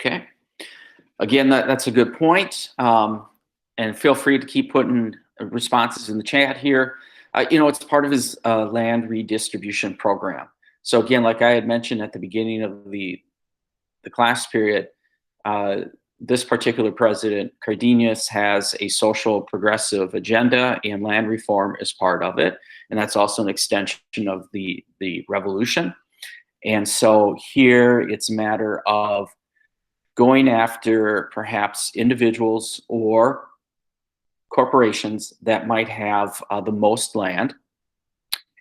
Okay. Again, that's a good point. And feel free to keep putting responses in the chat here. It's part of his land redistribution program. So again, like I had mentioned at the beginning of the class period, uh, this particular president, Cardenas, has a social progressive agenda, and land reform is part of it. And that's also an extension of the revolution. And so here it's a matter of going after perhaps individuals or corporations that might have the most land.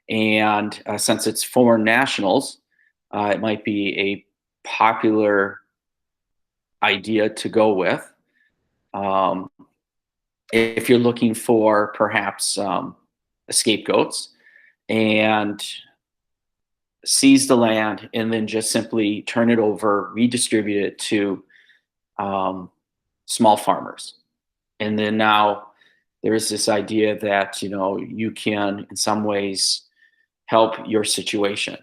And since it's foreign nationals, it might be a popular idea to go with. Um, if you're looking for perhaps scapegoats, and seize the land and then just simply turn it over, redistribute it to small farmers. And then now there is this idea that, you can in some ways help your situation.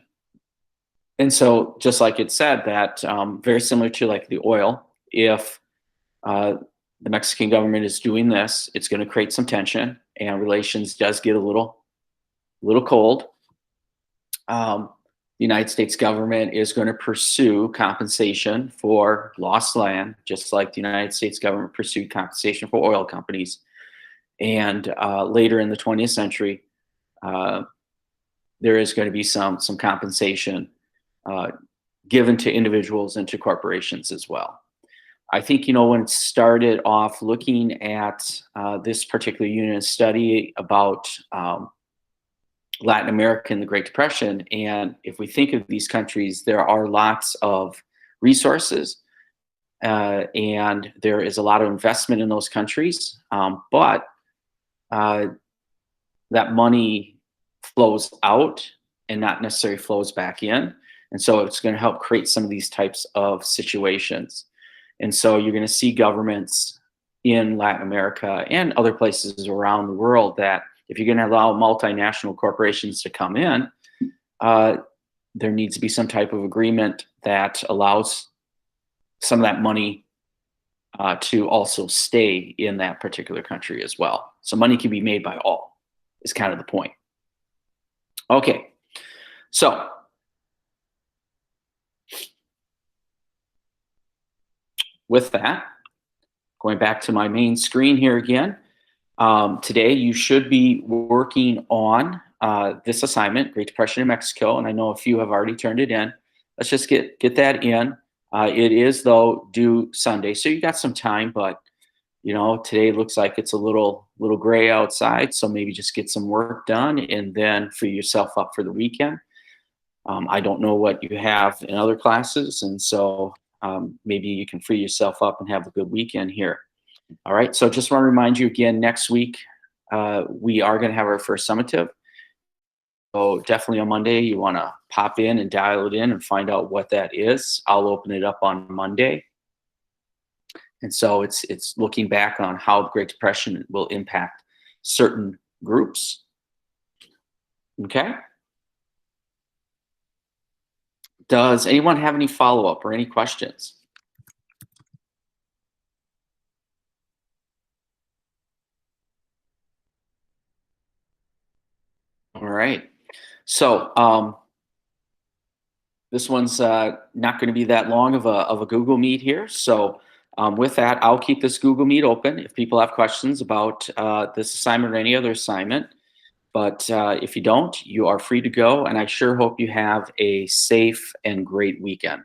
And so just like it said that, very similar to like the oil, if the Mexican government is doing this, it's going to create some tension and relations does get a little cold. The United States government is going to pursue compensation for lost land, just like the United States government pursued compensation for oil companies. And later in the 20th century, there is going to be some compensation given to individuals and to corporations as well. I think, when it started off looking at this particular unit of study about Latin America and the Great Depression, and if we think of these countries, there are lots of resources and there is a lot of investment in those countries, but that money flows out and not necessarily flows back in. And so it's going to help create some of these types of situations. And so you're going to see governments in Latin America and other places around the world that if you're going to allow multinational corporations to come in, there needs to be some type of agreement that allows some of that money to also stay in that particular country as well. So money can be made by all, is kind of the point. Okay, so with that, going back to my main screen here again, today you should be working on this assignment, Great Depression in Mexico, and I know a few have already turned it in. Let's just get that in. It is, though, due Sunday, so you got some time, but today looks like it's a little gray outside, so maybe just get some work done and then free yourself up for the weekend. I don't know what you have in other classes, and so maybe you can free yourself up and have a good weekend here. All right, so just want to remind you again, next week we are going to have our first summative. So definitely on Monday, you want to pop in and dial it in and find out what that is. I'll open it up on Monday. And so it's looking back on how the Great Depression will impact certain groups. Okay. Does anyone have any follow-up or any questions? All right. So this one's not going to be that long of a Google Meet here. So with that, I'll keep this Google Meet open if people have questions about this assignment or any other assignment. But if you don't, you are free to go. And I sure hope you have a safe and great weekend.